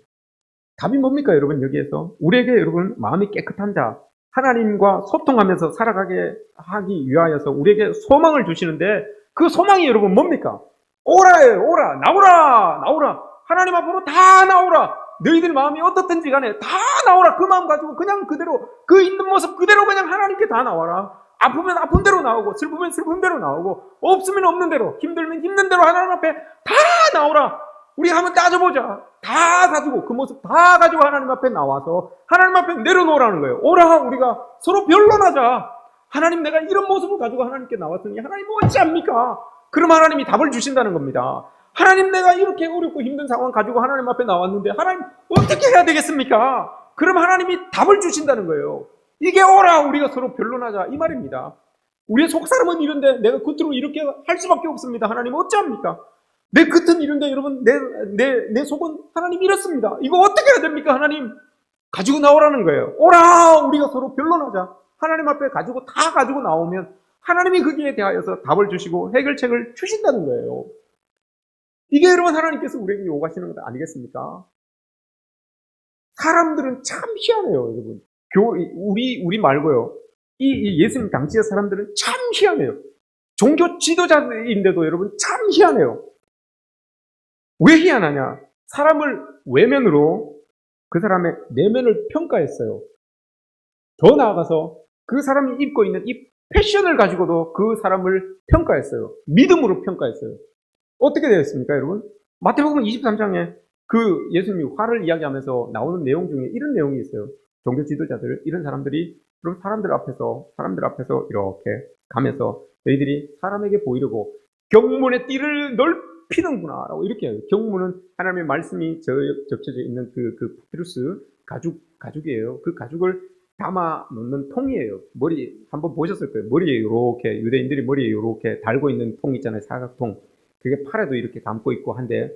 답이 뭡니까 여러분 여기에서? 우리에게 여러분 마음이 깨끗한 자 하나님과 소통하면서 살아가게 하기 위하여서 우리에게 소망을 주시는데 그 소망이 여러분 뭡니까? 오라예요. 오라. 나오라. 하나님 앞으로 다 나오라. 너희들 마음이 어떻든지 간에 다 나오라. 그 마음 가지고 그냥 그대로 그 있는 모습 그대로 그냥 하나님께 다 나와라. 아프면 아픈 대로 나오고 슬프면 슬픈 대로 나오고 없으면 없는 대로 힘들면 힘든 대로 하나님 앞에 다 나오라. 우리 한번 따져보자. 다 가지고 그 모습 다 가지고 하나님 앞에 나와서 하나님 앞에 내려놓으라는 거예요. 오라 우리가 서로 변론하자. 하나님 내가 이런 모습을 가지고 하나님께 나왔으니 하나님 어찌합니까? 그럼 하나님이 답을 주신다는 겁니다. 하나님 내가 이렇게 어렵고 힘든 상황 가지고 하나님 앞에 나왔는데 하나님 어떻게 해야 되겠습니까? 그럼 하나님이 답을 주신다는 거예요. 이게 오라 우리가 서로 변론하자 이 말입니다. 우리의 속사람은 이런데 내가 겉으로 이렇게 할 수밖에 없습니다. 하나님 어찌합니까? 내 겉은 이런데 여러분 내 속은 하나님 이렇습니다. 이거 어떻게 해야 됩니까? 하나님 가지고 나오라는 거예요. 오라 우리가 서로 변론하자. 하나님 앞에 다 가지고 나오면 하나님이 거기에 대하여서 답을 주시고 해결책을 주신다는 거예요. 이게 여러분 하나님께서 우리에게 요구하시는 것 아니겠습니까? 사람들은 참 희한해요, 여러분. 우리 말고요. 이 예수님 당시의 사람들은 참 희한해요. 종교 지도자인데도 여러분 참 희한해요. 왜 희한하냐? 사람을 외면으로 그 사람의 내면을 평가했어요. 더 나아가서 그 사람이 입고 있는 이 패션을 가지고도 그 사람을 평가했어요. 믿음으로 평가했어요. 어떻게 되었습니까, 여러분? 마태복음 23장에 그 예수님이 화를 이야기하면서 나오는 내용 중에 이런 내용이 있어요. 종교 지도자들, 이런 사람들이 그럼 사람들 앞에서 이렇게 가면서 너희들이 사람에게 보이려고 경문의 띠를 넓히는구나 라고 이렇게 해요. 경문은 하나님의 말씀이 접혀져 있는 그 파피루스 가죽이에요. 그 가죽을 담아 놓는 통이에요. 머리 한번 보셨을 거예요. 머리에 이렇게 유대인들이 머리에 이렇게 달고 있는 통 있잖아요. 사각통. 그게 팔에도 이렇게 담고 있고 한데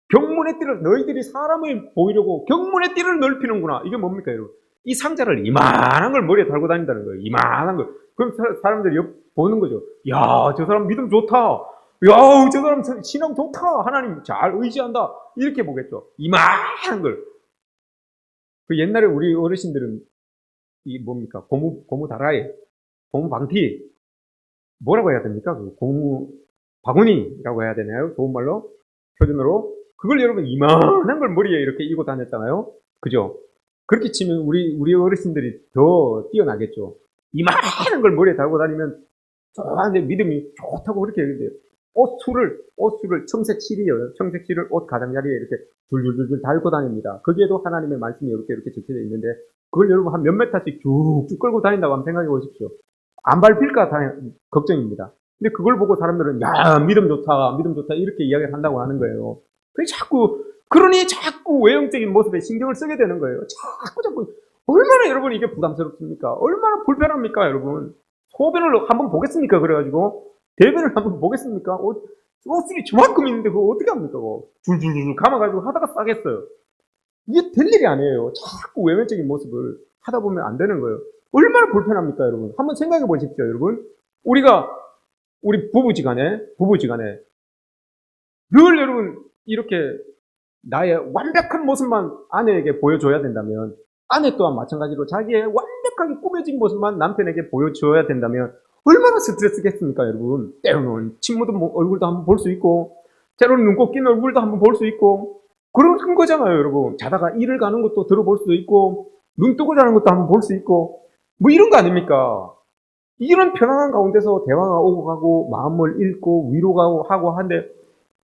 경문의 띠를 너희들이 사람을 보이려고 경문의 띠를 넓히는구나. 이게 뭡니까, 여러분? 이 상자를 이만한 걸 머리에 달고 다닌다는 거예요. 이만한 걸. 그럼 사람들이 보는 거죠. 야, 저 사람 믿음 좋다. 야, 저 사람 신앙 좋다. 하나님 잘 의지한다. 이렇게 보겠죠. 이만한 걸. 그 옛날에 우리 어르신들은 이 뭡니까? 고무 다라이, 고무 방티. 뭐라고 해야 됩니까? 그 고무 바구니라고 해야 되나요? 좋은 말로? 표준어로? 그걸 여러분 이만한 걸 머리에 이렇게 이고 다녔잖아요? 그죠? 그렇게 치면 우리 어르신들이 더 뛰어나겠죠. 이만한 걸 머리에 달고 다니면 저한테 믿음이 좋다고 그렇게 얘기해요. 옷수를 청색실이에요. 청색실을 옷 가장자리에 이렇게 줄줄줄 달고 다닙니다. 거기에도 하나님의 말씀이 이렇게 적혀져 있는데 그걸 여러분 한 몇 메타씩 쭉쭉 끌고 다닌다고 한번 생각해 보십시오. 안 밟힐까 걱정입니다. 근데 그걸 보고 사람들은 야, 믿음 좋다 이렇게 이야기를 한다고 하는 거예요. 그러니 자꾸 외형적인 모습에 신경을 쓰게 되는 거예요. 자꾸 얼마나 여러분 이게 부담스럽습니까? 얼마나 불편합니까, 여러분? 소변을 한번 보겠습니까? 그래가지고 대변을 한번 보겠습니까? 옷줄이 저만큼 있는데 그거 어떻게 합니까? 줄줄줄 감아가지고 하다가 싸겠어요. 이게 될 일이 아니에요. 자꾸 외면적인 모습을 하다 보면 안 되는 거예요. 얼마나 불편합니까, 여러분? 한번 생각해 보십시오, 여러분. 우리 부부지간에 늘 여러분 이렇게 나의 완벽한 모습만 아내에게 보여줘야 된다면 아내 또한 마찬가지로 자기의 완벽하게 꾸며진 모습만 남편에게 보여줘야 된다면 얼마나 스트레스겠습니까, 여러분? 때로는 침 묻은 얼굴도 한번 볼 수 있고 때로는 눈곱 낀 얼굴도 한번 볼 수 있고 그런 거잖아요, 여러분. 자다가 이를 가는 것도 들어볼 수도 있고 눈 뜨고 자는 것도 한번 볼 수 있고 뭐 이런 거 아닙니까? 이런 편안한 가운데서 대화가 오고 가고 마음을 읽고 위로가 하고 한데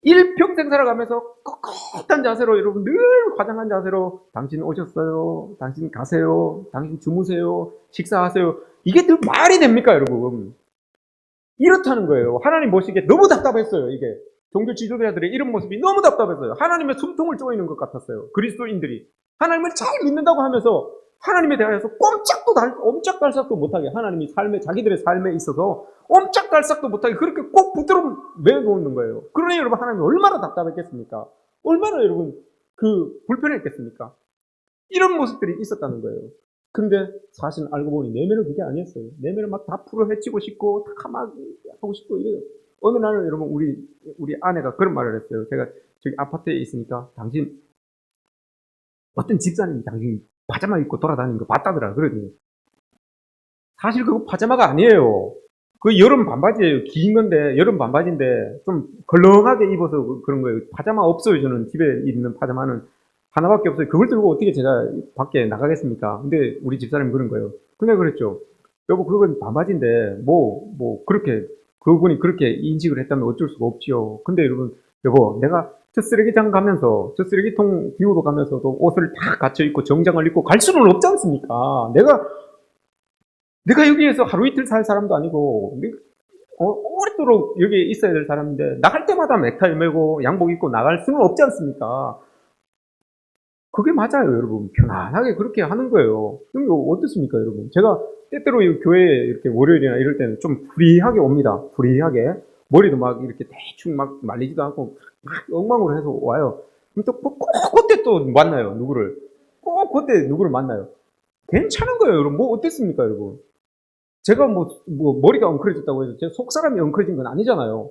일평생 살아가면서 꼿꼿한 자세로 여러분 늘 화장한 자세로 당신 오셨어요, 당신 가세요, 당신 주무세요, 식사하세요. 이게 늘 말이 됩니까, 여러분? 이렇다는 거예요. 하나님 보시기에 너무 답답했어요. 이게 종교 지도자들의 이런 모습이 너무 답답했어요. 하나님의 숨통을 쪼이는 것 같았어요. 그리스도인들이 하나님을 잘 믿는다고 하면서 하나님에 대하여서 옴짝달싹도 못하게 하나님이 자기들의 삶에 있어서 옴짝달싹도 못하게 그렇게 꼭 붙들어 매놓는 거예요. 그러니 여러분 하나님이 얼마나 답답했겠습니까? 얼마나 여러분 불편했겠습니까? 이런 모습들이 있었다는 거예요. 근데 사실 알고 보니 내면은 그게 아니었어요. 내면은 막 다 풀어헤치고 싶고 다 막 하고 싶고 이래요. 어느 날은 여러분 우리 아내가 그런 말을 했어요. 제가 저기 아파트에 있으니까 당신 어떤 집사님이 당신 파자마 입고 돌아다니는 거 봤다더라. 그러더니 사실 그거 파자마가 아니에요. 그 여름 반바지예요. 긴 건데 여름 반바지인데 좀 걸렁하게 입어서 그런 거예요. 파자마 없어요. 저는 집에 있는 파자마는 하나밖에 없어요. 그걸 들고 어떻게 제가 밖에 나가겠습니까? 근데 우리 집사람이 그런 거예요. 근데 그랬죠. 여보 그건 반바지인데 그렇게 그분이 그렇게 인식을 했다면 어쩔 수가 없지요. 근데 여보 내가 저 쓰레기장 가면서 저 쓰레기통 비우러 가면서도 옷을 다 갖춰 입고 정장을 입고 갈 수는 없지 않습니까? 내가 여기에서 하루 이틀 살 사람도 아니고 오랫도록 여기에 있어야 될 사람인데 나갈 때마다 넥타이 메고 양복 입고 나갈 수는 없지 않습니까? 그게 맞아요, 여러분. 편안하게 그렇게 하는 거예요. 이거 어떻습니까, 여러분? 제가 때때로 이 교회에 이렇게 월요일이나 이럴 때는 좀 프리하게 옵니다. 프리하게. 머리도 막 이렇게 대충 막 말리지도 않고 막 엉망으로 해서 와요. 그럼 또 꼭 그때 또 만나요, 누구를. 꼭 그때 누구를 만나요. 괜찮은 거예요, 여러분. 뭐 어땠습니까, 여러분? 제가 머리가 엉클어졌다고 해서 제 속사람이 엉클어진 건 아니잖아요.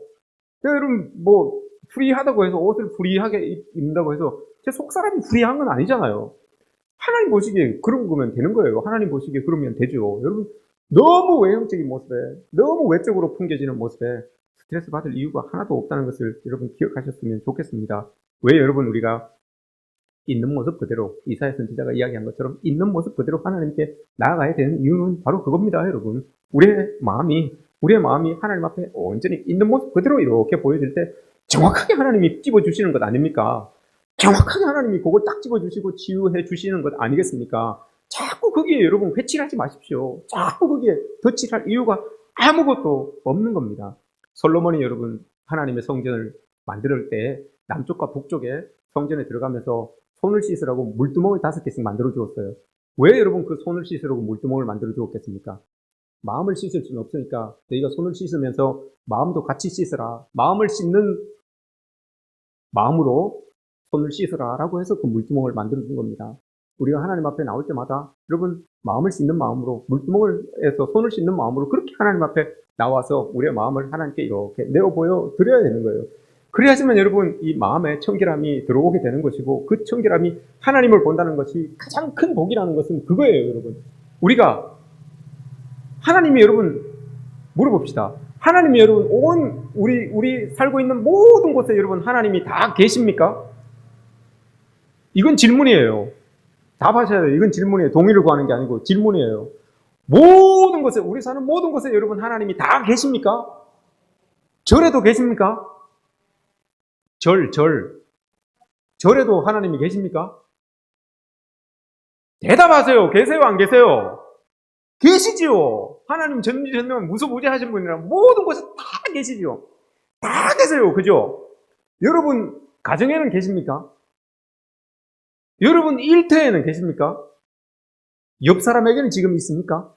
여러분, 프리하다고 해서 옷을 프리하게 입는다고 해서 제 속사람이 프리한 건 아니잖아요. 하나님 보시기에 그런 거면 되는 거예요. 하나님 보시기에 그러면 되죠. 여러분, 너무 외형적인 모습에, 너무 외적으로 풍겨지는 모습에 스트레스 받을 이유가 하나도 없다는 것을 여러분 기억하셨으면 좋겠습니다. 왜 여러분 우리가 있는 모습 그대로, 이사야 선지자가 이야기한 것처럼 있는 모습 그대로 하나님께 나아가야 되는 이유는 바로 그겁니다, 여러분. 우리의 마음이 하나님 앞에 온전히 있는 모습 그대로 이렇게 보여질 때 정확하게 하나님이 집어주시는 것 아닙니까? 정확하게 하나님이 그걸 딱 집어주시고 치유해 주시는 것 아니겠습니까? 자꾸 거기에 여러분 회칠하지 마십시오. 자꾸 거기에 덧칠할 이유가 아무것도 없는 겁니다. 솔로몬이 여러분 하나님의 성전을 만들 때 남쪽과 북쪽에 성전에 들어가면서 손을 씻으라고 물두멍을 5개씩 만들어 주었어요. 왜 여러분 그 손을 씻으라고 물두멍을 만들어 주었겠습니까? 마음을 씻을 수는 없으니까 너희가 손을 씻으면서 마음도 같이 씻으라. 마음을 씻는 마음으로 손을 씻으라 라고 해서 그 물두멍을 만들어 준 겁니다. 우리가 하나님 앞에 나올 때마다 여러분 마음을 씻는 마음으로 물두멍을 해서 손을 씻는 마음으로 그렇게 하나님 앞에 나와서 우리의 마음을 하나님께 이렇게 내어 보여 드려야 되는 거예요. 그래야지만 여러분 이 마음에 청결함이 들어오게 되는 것이고 그 청결함이 하나님을 본다는 것이 가장 큰 복이라는 것은 그거예요, 여러분. 우리가 하나님이 여러분 물어봅시다. 하나님이 여러분 온 우리 살고 있는 모든 곳에 여러분 하나님이 다 계십니까? 이건 질문이에요. 답하셔야 돼요. 이건 질문이에요. 동의를 구하는 게 아니고 질문이에요. 모든 곳에 우리 사는 모든 곳에 여러분 하나님이 다 계십니까? 절에도 계십니까? 절에도 하나님이 계십니까? 대답하세요. 계세요? 안 계세요? 계시지요. 하나님 전지전능한 무소부재하신 분이라 모든 곳에 다 계시지요. 다 계세요. 그죠? 여러분 가정에는 계십니까? 여러분 일터에는 계십니까? 옆 사람에게는 지금 있습니까?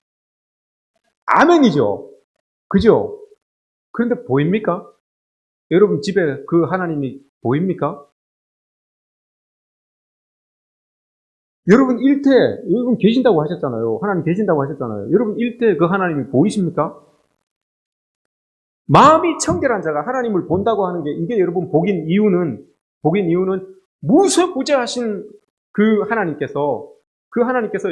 아멘이죠. 그죠? 그런데 보입니까? 여러분 집에 그 하나님이 보입니까? 여러분 일터에 여러분 계신다고 하셨잖아요. 하나님 계신다고 하셨잖아요. 여러분 일터에 그 하나님이 보이십니까? 마음이 청결한 자가 하나님을 본다고 하는 게 이게 여러분 복인 이유는 무소부재하신 그 하나님께서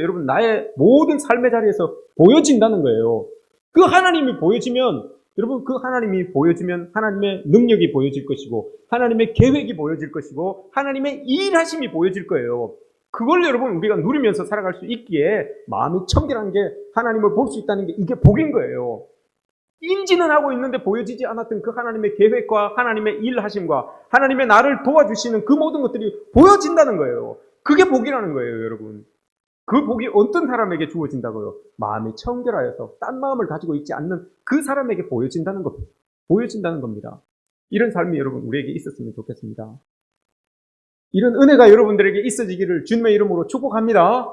여러분 나의 모든 삶의 자리에서 보여진다는 거예요. 그 하나님이 보여지면 여러분 그 하나님이 보여지면 하나님의 능력이 보여질 것이고 하나님의 계획이 보여질 것이고 하나님의 일하심이 보여질 거예요. 그걸 여러분 우리가 누리면서 살아갈 수 있기에 마음이 청결한 게 하나님을 볼 수 있다는 게 이게 복인 거예요. 인지는 하고 있는데 보여지지 않았던 그 하나님의 계획과 하나님의 일하심과 하나님의 나를 도와주시는 그 모든 것들이 보여진다는 거예요. 그게 복이라는 거예요, 여러분. 그 복이 어떤 사람에게 주어진다고요? 마음이 청결하여서 딴 마음을 가지고 있지 않는 그 사람에게 보여진다는 겁니다. 이런 삶이 여러분 우리에게 있었으면 좋겠습니다. 이런 은혜가 여러분들에게 있어지기를 주님의 이름으로 축복합니다.